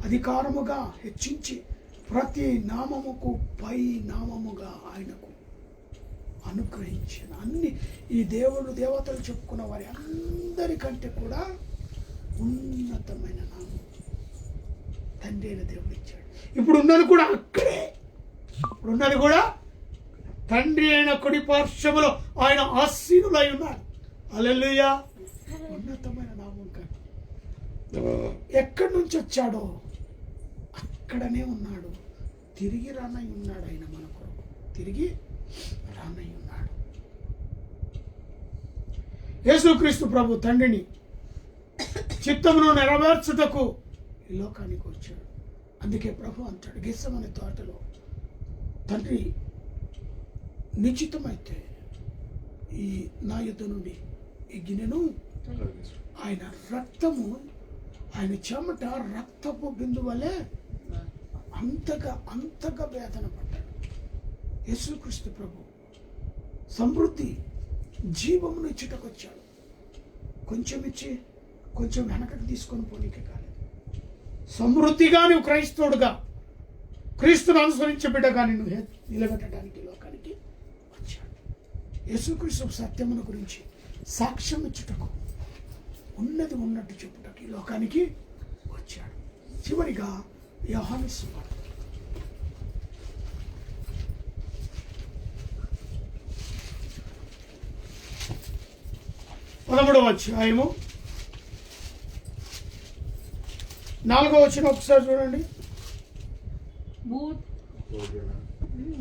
అధికారముగా హెచ్చించి ప్రతి నామముకు పై నామముగా ఆయనకు అనుగ్రహించిన అన్ని ఈ దేవతలు చెప్పుకున్న వారి అందరికంటే కూడా ఉన్నతమైన నామం తండ్రి అయిన దేవుడు ఇచ్చాడు. ఇప్పుడు ఉన్నది కూడా అక్కడే, ఇప్పుడున్నది కూడా తండ్రి అయిన కుడి పార్శ్వములో ఆయన ఆసీనులై ఉన్నాడు. హల్లెలూయా. ఉన్నతమైన నామం కాదు, ఎక్కడి నుంచి వచ్చాడో అక్కడనే ఉన్నాడు. తిరిగి రానై ఉన్నాడు ఆయన మన కొరకు, తిరిగి రానై ఉన్నాడు. యేసుక్రీస్తు ప్రభు తండ్రిని చిత్తమును నెరవేర్చుటకు ఈ లోకానికి వచ్చాడు. అందుకే ప్రభు అంటాడు గెత్సెమనే తోటలో, తండ్రి నిశ్చితమైతే ఈ నా యుద్ధ నుండి ఈ గిన్నెను, ఆయన రక్తము, ఆయన చెమట రక్తపు బిందువలే అంతగా వేదన పడ్డాడు. యేసుక్రీస్తు ప్రభు సమృద్ధి జీవమును ఇచ్చుటకు వచ్చాడు. కొంచెం ఇచ్చి కొంచెం వెనకకు తీసుకొని పోనీకే కాలేదు. సమృద్ధిగా నువ్వు క్రైస్తవుడుగా, క్రీస్తును అనుసరించే బిడ్డగా నిన్ను నిలబెట్టడానికి లోకానికి వచ్చాడు. యేసుక్రీస్తు సత్యమును గురించి సాక్ష్యం ఇచ్చుటకు, ఉన్నది ఉన్నట్టు చెప్పుటకు ఈ లోకానికి వచ్చాడు. చివరిగా యోహాను సువార్త 13వ అధ్యాయము 4వ వచనం ఒకసారి చూడండి.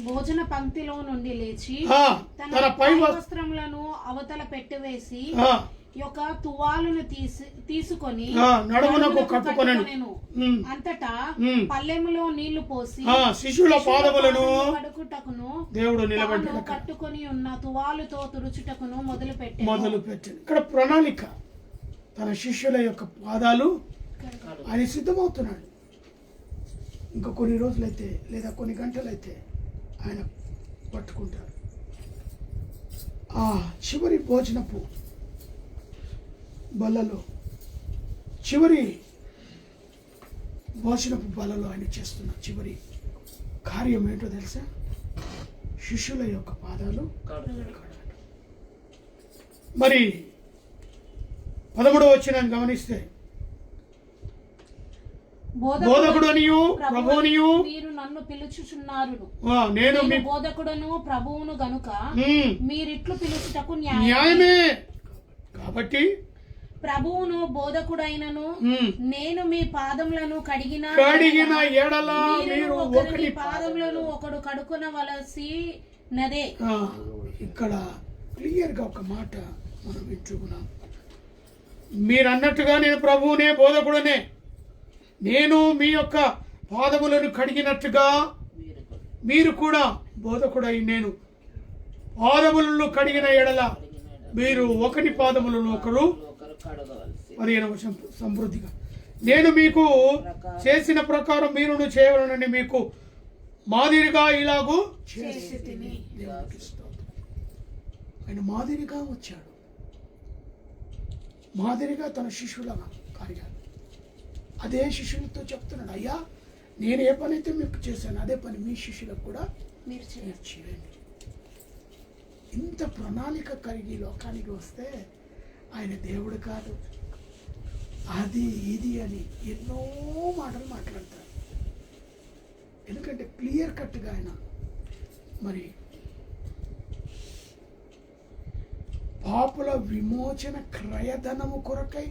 భోజన పంక్తిలో నుండి లేచి తన పై వస్త్రములను అవతల పెట్టివేసి యొక్క తువాలును తీసుకొని నడుమునకు కట్టుకొనెను. అంతటా పల్లెములో నీళ్లు పోసి శిష్యుల పాదములను కడుకుటకును దేవుడు నిలబెట్టాడు. కట్టుకొని ఉన్న తువాలుతో తుడుచుటకును మొదలుపెట్టి. ఇక్కడ ప్రణాళిక, తన శిష్యుల యొక్క పాదాలు ఆయన సిద్ధమవుతున్నాడు. ఇంకా కొన్ని రోజులైతే లేదా కొన్ని గంటలైతే ఆయన పట్టుకుంటారు. ఆ చివరి భోజనపు బలలో, చివరి భోజనపు బలలో ఆయన చేస్తున్న చివరి కార్యం ఏంటో తెలుసా? శిష్యుల యొక్క పాదాలు కడుగు. మరి 13వ వచనాన్ని గమనిస్తే, బోధకుడనియు ప్రభువునియు మీరు నన్ను పిలుచుచున్నారును, నేను మీ నేను బోధకుడను ప్రభువును గనుక మీరిట్లు పిలుచుటకు న్యాయమే. కాబట్టి ప్రభువును బోధకుడైనను నేను మీ పాదములను కడిగిన ఎడల మీరు ఒకరి పాదములను ఒకడు కడుకొనవలసినదే. ఇక్కడ క్లియర్ గా ఒక మాట మనం వింటున్నాం. మీరు అన్నట్టుగా నేను ప్రభువునే బోధకుడనే, నేను మీ యొక్క పాదములను కడిగినట్టుగా మీరు కూడా బోధకుడై నేను పాదములను కడిగిన ఎడల మీరు ఒకరి పాదములను ఒకరు కడగవలసి 15వ సమృద్ధిగా నేను మీకు చేసిన ప్రకారం మీరును చేయవలనని మీకు మాదిరిగా ఇలాగూ చేసి తిని. ఆయన మాదిరిగా వచ్చాడు, మాదిరిగా తన శిష్యుల కార్యాలు అదే శిష్యులతో చెప్తున్నాడు, అయ్యా నేను ఏ పని అయితే మీకు చేశాను అదే పని మీ శిష్యులకు కూడా మీరు చేయండి. ఇంత ప్రణాళిక కలిగి లోకానికి వస్తే ఆయన దేవుడు కాదు, అది ఇది అని ఎన్నో మాటలు మాట్లాడతారు. ఎందుకంటే క్లియర్ కట్గా ఆయన మరి పాపుల విమోచన క్రయధనము కొరకై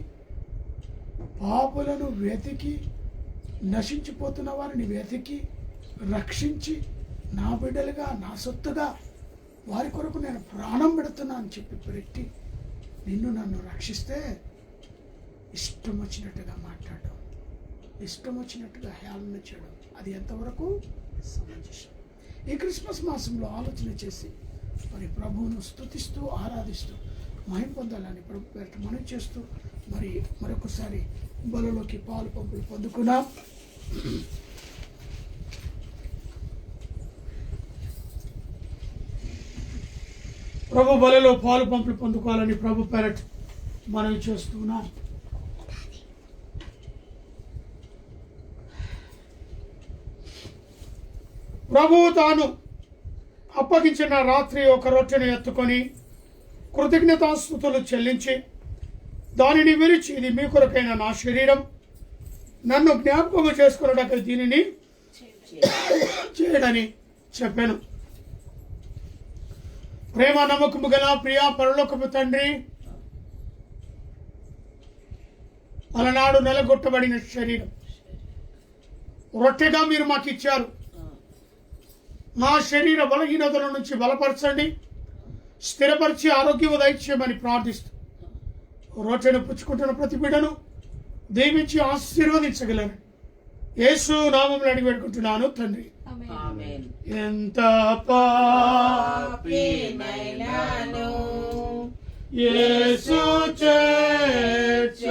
పాపులను వెతికి నశించిపోతున్న వారిని వెతికి రక్షించి నా బిడ్డలుగా నా సొత్తుగా వారి కొరకు నేను ప్రాణం పెడుతున్నా అని చెప్పి పెట్టి నిన్ను నన్ను రక్షిస్తే ఇష్టం వచ్చినట్టుగా మాట్లాడడం, ఇష్టం వచ్చినట్టుగా హేళన చేయడం, అది ఎంతవరకు సమంజసం? ఈ క్రిస్మస్ మాసంలో ఆలోచన చేసి మరి ప్రభువును స్తుతిస్తూ ఆరాధిస్తూ మహిమ పొందాలని ప్రభు పేరిట మనం చేస్తూ మరి మరొకసారి బలులోకి పాలు పంపులు పొందుకున్నాం. ప్రభు బలలో పాలు పంపులు పొందుకోవాలని ప్రభు పేరిట మనం చేస్తున్నాం. ప్రభువు తాను అప్పగించిన రాత్రి ఒక రొట్టెను ఎత్తుకొని కృతజ్ఞతాస్తుతులు చెల్లించి దానిని విరిచి, ఇది మీ కొరకైన నా శరీరం, నన్ను జ్ఞాపకము చేసుకున్నట్టు దీనిని చేయడని చెప్పాను. ప్రేమ నమ్మకము గల ప్రియా పరలోకపు తండ్రి, అలనాడు నెలగొట్టబడిన శరీరం రొట్టెగా మీరు మాకు ఇచ్చారు. నా శరీర బలహీనతల నుంచి బలపరచండి, స్థిరపరిచి ఆరోగ్యము దయచేయమని ప్రార్థిస్తూ రొట్టెను పుచ్చుకుంటున్న ప్రతి బిడ్డను దీవించి ఆశీర్వదించగలను. యేసు నామములో అడిగి పెట్టుకుంటున్నాను తండ్రి. ఆమేన్. ఎంత పాపినైనాను యేసు చేర్చుకొనెను,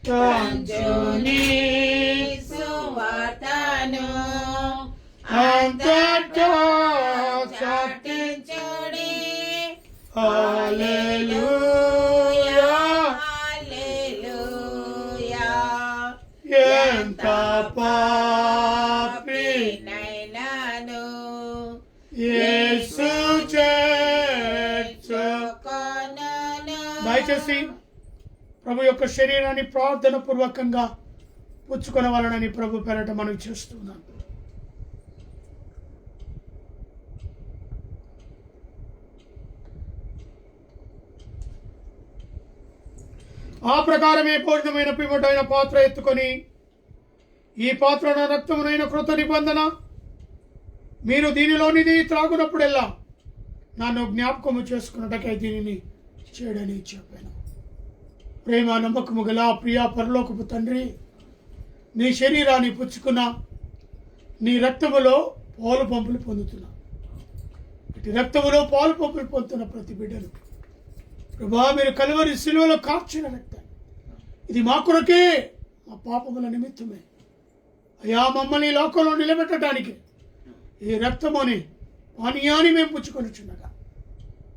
కంచుని సువార్తను అంతటా చాటించుడి. హల్లెలూయా హల్లెలూయా. ఎంత పాపినైనాను యేసు చేర్చుకొనెను. దయచేసి ప్రభు యొక్క శరీరాన్ని ప్రార్థన పూర్వకంగా పుచ్చుకొనవాలని ప్రభు పేరట మనం చేస్తున్నాం. ఆ ప్రకారమే పూర్ణమైన పిమ్మటైన పాత్ర ఎత్తుకొని, ఈ పాత్ర నా రక్తమునైన కృత నిబంధన, మీరు దీనిలోనిది త్రాగునప్పుడెల్లా నన్ను జ్ఞాపకము చేసుకున్నటకై దీనిని చేయడని చెప్పాను. ప్రేమ నమ్మకము గల ప్రియా పరలోకపు తండ్రి, నీ శరీరాన్ని పుచ్చుకున్నా, నీ రక్తములో పాలు పంపులు పొందుతున్నా, ఇటు రక్తములో పాలు పంపులు పొందుతున్న ప్రతి బిడ్డను ప్రభా, మీరు కలువరి సిలువలో కార్చిన రక్తం ఇది మా కొరకే, మా పాపముల నిమిత్తమే. అయ్యా, మమ్మల్ని లోకంలో నిలబెట్టడానికి ఈ రక్తముని పానీయాన్ని మేము పుచ్చుకొనిచుండగా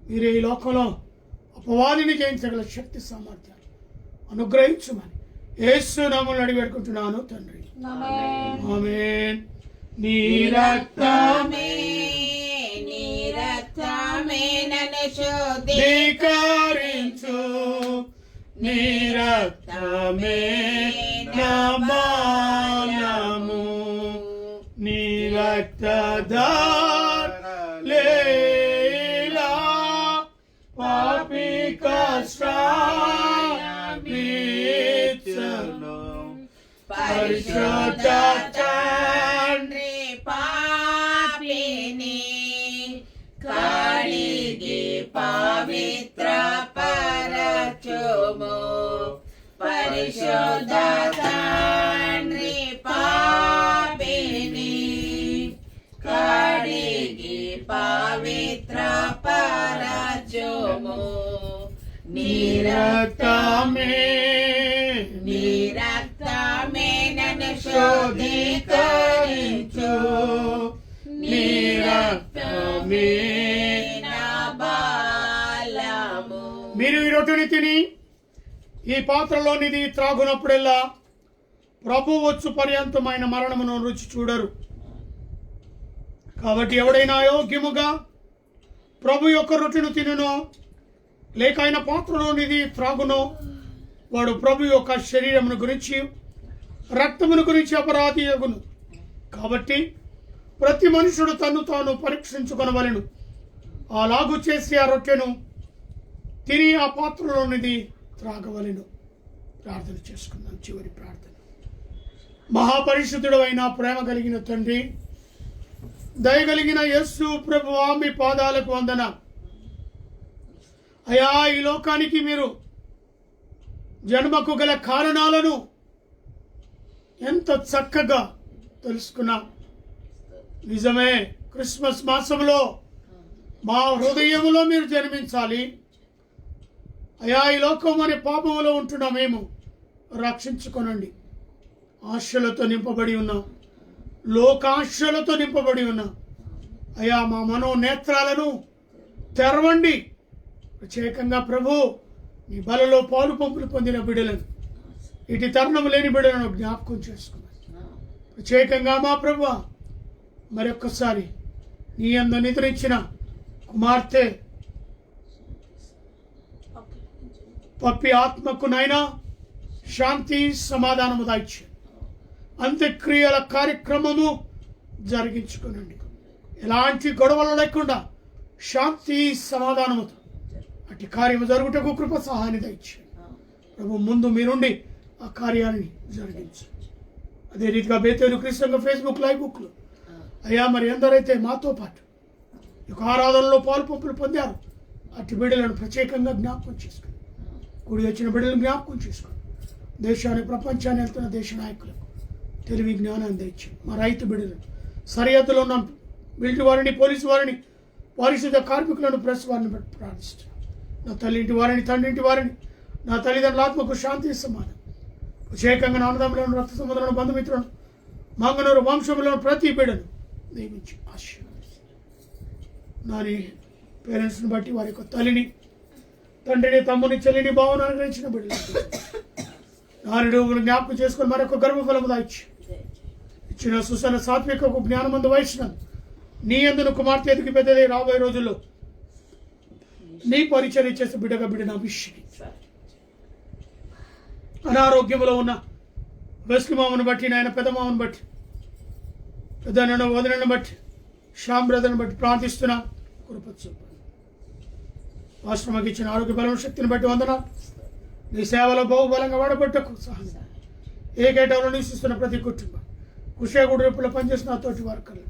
మీరే ఈ లోకంలో అపవాదిని జయించగల శక్తి సామర్థ్యాలు అనుగ్రహించమని యేసు నామములో అడిగి పెట్టుకుంటున్నాను తండ్రి. ఆమేన్. ఆమేన్. నీ రక్తమే నీ రక్తమే నన్ను శుద్ధి ధీకరించు, నీ రక్తమే నా బలము, నీ రక్తధారలేలా పాపి కష్టాన్నిచ్చెను. పరిశుద్ధ తండ్రి పాపిని కడిగి పవిత్ర పరచుము. పరిశుద్ధ తండ్రి పాపిని కడిగి పవిత్ర పరచుము. నీ రక్తమే నీ రక్తమే నన్ను శుద్ధీకరించు. నీ రక్తమే నా బలము. మీరు ఈ రొట్టెని తిని ఈ పాత్రలోనిది త్రాగునప్పుడెల్లా ప్రభు వచ్చు పర్యంతమైన మరణమును రుచి చూడరు. కాబట్టి ఎవడైనా యోగ్యముగా ప్రభు యొక్క రొట్టెను తినునో లేక ఆయన పాత్రలోనిది త్రాగునో వాడు ప్రభు యొక్క శరీరమును గురించి రక్తమును గురించి అపరాధి అగును. కాబట్టి ప్రతి మనుషుడు తను తాను పరీక్షించుకొనవలెను. అలాగు చేసి ఆ రొట్టెను తిని ఆ పాత్రలోనిది త్రాగవలెను. ప్రార్థన చేసుకుందాం. చివరి ప్రార్థన. మహాపరిశుద్ధుడు అయిన ప్రేమ కలిగిన తండ్రి, దయగలిగిన యేసు ప్రభువా, మీ పాదాలకు వందన. అయా, ఈ లోకానికి మీరు జన్మకు గల కారణాలను ఎంత చక్కగా తెలుసుకున్నా. నిజమే, క్రిస్మస్ మాసంలో మా హృదయములో మీరు జన్మించాలి. అయా, ఈ లోకం అనే పాపములో ఉంటున్నా మేము రక్షించుకొనండి. ఆశలతో నింపబడి ఉన్నాం, లోకాశలతో నింపబడి ఉన్నాం. అయా, మా మనోనేత్రాలను తెరవండి. ప్రత్యేకంగా ప్రభు, మీ బలలో పాలు పంపులు పొందిన బిడ్డలను, ఇటు తరుణం లేని బిడ్డలను జ్ఞాపకం చేసుకున్నాను. ప్రత్యేకంగా మా ప్రభు, మరొక్కసారి నీ యందు నిద్రించిన కుమార్తె పప్పి ఆత్మకు నైనా శాంతి సమాధానము దాయిచ్చు. అంత్యక్రియల కార్యక్రమము జరిగించుకునండి. ఎలాంటి గొడవలు లేకుండా శాంతి సమాధానముతో అటు కార్యము జరుగుటకు కృప సహాయాన్ని దయచేయండి. ప్రభు, ముందు మీరుండి ఆ కార్యాన్ని జరిగించండి. అదే రీతిగా బేతేలు క్రిస్తంగా ఫేస్బుక్ లైవ్ బుక్లు అయ్యా, మరి ఎందరైతే మాతో పాటు ఈ ఆరాధనలో పాలు పంపులు పొందారు అటు బిడ్డలను ప్రత్యేకంగా జ్ఞాపకం చేసుకోండి. కూడి వచ్చిన బిడ్డలను జ్ఞాపకం చేసుకోండి. దేశాన్ని ప్రపంచాన్ని వెళ్తున్న దేశ నాయకులకు తెలివి జ్ఞానాన్ని దయచేయండి. మా రైతు బిడ్డలను, సరిహద్దులో ఉన్న మిలిటరీ వారిని, పోలీసు వారిని, పారిశుద్ధ కార్మికులను, ప్రెస్ వారిని బట్టి ప్రార్థిస్తున్నాను. నా తల్లింటి వారిని, తండ్రింటి వారిని, నా తల్లిదండ్రుల ఆత్మకు శాంతి సమాధానం. ప్రత్యేకంగా నా అన్నదమ్ములను, రక్త సంబంధులను, బంధుమిత్రులను, మంగనూరు వంశములను ప్రతి బిడ్డను నియమించి ఆశీర్వదిస్తాను. నాని పేరెంట్స్ని బట్టి వారి యొక్క తల్లిని, తండ్రిని, తమ్ముని, చెల్లిని, భావన అనుగ్రహించిన బిడ్డలు నారుడు జ్ఞాపకం చేసుకొని మరొక గర్భఫలము దాయిచ్చి ఇచ్చిన సుసన సాత్విక జ్ఞానమందు వహించినాను. నీ అందును కుమార్తె ఎదిగి పెద్దదే రాబోయే రోజుల్లో నీ పరిచర్య చేసే బిడ్డగా బిడ్డను అభిషేకించు. అనారోగ్యంలో ఉన్న వెస్లు మామను బట్టి, నాయన పెద్ద మామను బట్టి, పెద్దనను వదనను బట్టి, శ్యామ్ బ్రదర్ని బట్టి ప్రార్థిస్తున్నా. కృపచ్చు ఆశ్రమకి ఇచ్చిన ఆరోగ్య బలం, శక్తిని బట్టి వందనాలు. నీ సేవలో బహుబలంగా వాడబట్టకు సహాయం. ఏ కేటంలో నివసిస్తున్న ప్రతి కుటుంబం, కుషేగుడు రేపులో పనిచేసిన తోటి వర్కర్లు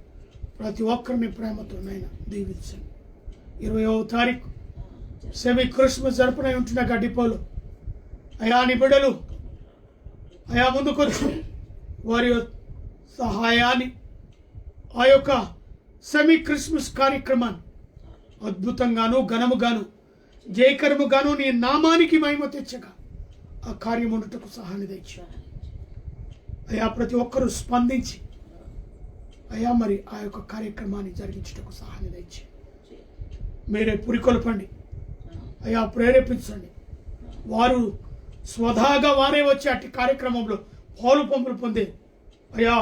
ప్రతి ఒక్కరిని ప్రేమతో నైనా దీవించండి. 20వ తారీఖు సెమీ క్రిస్మస్ జరుపునై ఉంటున్న గడ్డిపోలు అయా, నీ బిడ్డలు అయా ముందుకొచ్చి వారి సహాయాన్ని ఆ యొక్క సెమీ క్రిస్మస్ కార్యక్రమాన్ని అద్భుతంగాను, ఘనముగాను, జయకరముగాను నీ నామానికి మహిమ తెచ్చగా ఆ కార్యం ఉండటకు సహాయాన్ని తెచ్చు. అయా, ప్రతి ఒక్కరూ స్పందించి అయా మరి ఆ యొక్క కార్యక్రమాన్ని జరిగించటకు సహాయాన్ని తెచ్చి మీరే పురికొల్పండి. అయా, ప్రేరేపించండి. వారు స్వధాగా వారే వచ్చి అట్టి కార్యక్రమంలో పాలు పంపులు పొందే అయ్యా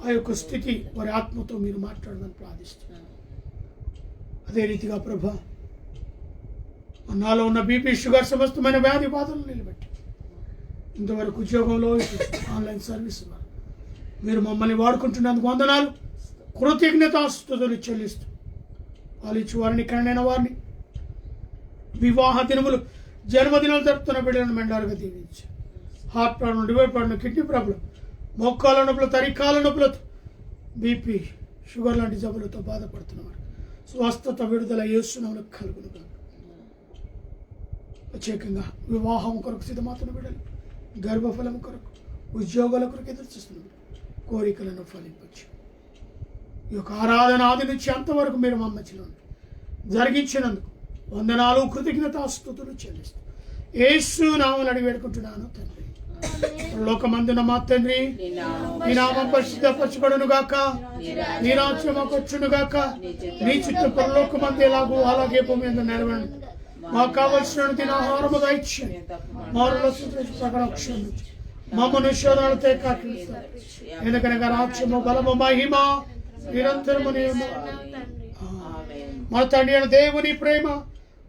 ఆ యొక్క స్థితి వారి ఆత్మతో మీరు మాట్లాడమని ప్రార్థిస్తున్నాను. అదే రీతిగా ప్రభా నాలో ఉన్న బీపీ షుగర్ సమస్తమైన వ్యాధి బాధలు నిలబెట్టి ఇంతవరకు ఉద్యోగంలో ఆన్లైన్ సర్వీస్ ద్వారా మీరు మమ్మల్ని వాడుకుంటున్నందుకు వందనాలు, కృతజ్ఞతాస్తుతులు చెల్లిస్తూ పాలించు వారిని కన్నైన వారిని వివాహ దినములు జన్మదినాలు జరుపుతున్న బిడ్డలను మెండారుగా దీవించి heart problem, liver problem, kidney problem, మోకాల నొప్పులు, తరికాల నొప్పులతో బీపీ షుగర్ లాంటి జబ్బులతో బాధపడుతున్నవారు స్వస్థత విడుదల యేసునామములో కలుగును గాక. ప్రత్యేకంగా వివాహం కొరకు సిద్ధమవుతున్న బిడ్డలు, గర్భఫలం కొరకు, ఉద్యోగాల కొరకు ఎదురు చూస్తున్న కోరికలను ఫలింపచ్చు. ఈ యొక్క ఆరాధన ఆది నుంచి అంతవరకు మీరు మా మధ్యలో జరిగించినందుకు వందనాలు, కృతజ్ఞతాస్తుతులు చెల్లిస్తూ యేసు నామములో అడిగి వేడుకుంటున్నాను తండ్రి. లోకమందున మా తండ్రి, నీ నామం పరిశుద్ధపరచబడును గాక, నీ రాజ్యం మాకు వచ్చును గాక, నీ చిత్తం పరలోకమందు ఎలాగో అలాగే భూమి మీద నెరవేరును. మాకు కావలసిన ఆహారము దయచేయండి, మారుల ప్రకారం క్షమించు, మమ్మల్ని శోధనలతో కాకిస్తారు, ఎందుకనగా రాజ్యము, బలము, మహిమ నిరంతరము మన తండ్రి అయిన దేవుని ప్రేమ,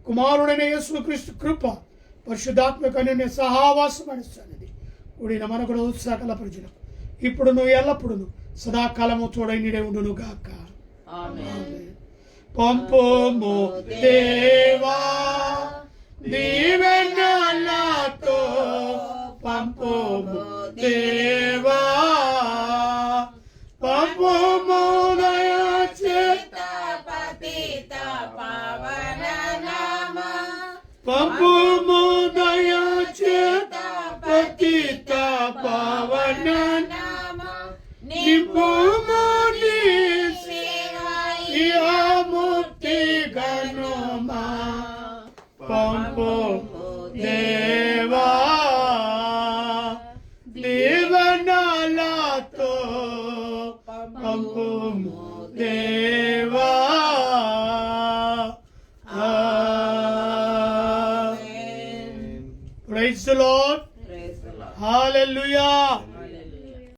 కుమారుడైన యేసుక్రీస్తు కృప, పరిశుద్ధాత్మక సహవాసం అనిస్తున్నది కూడిన మనకు సకల ప్రజలకు ఇప్పుడును ఎల్లప్పుడును సదాకాలము తోడై నీడే ఉండును గాక. పంపుము దేవా దీవెనలతో, పంపుము దేవా, పంపుము దయచేత పతిత పావన నామ, పంపుము దయచేత పతిత పావన నామ, నింపుము నీ సేవయా ముక్తి గనుమా, పంపుము దేవా దీవెనలతో, పంపుము దేవా. Praise the Lord. Praise the Lord. Hallelujah.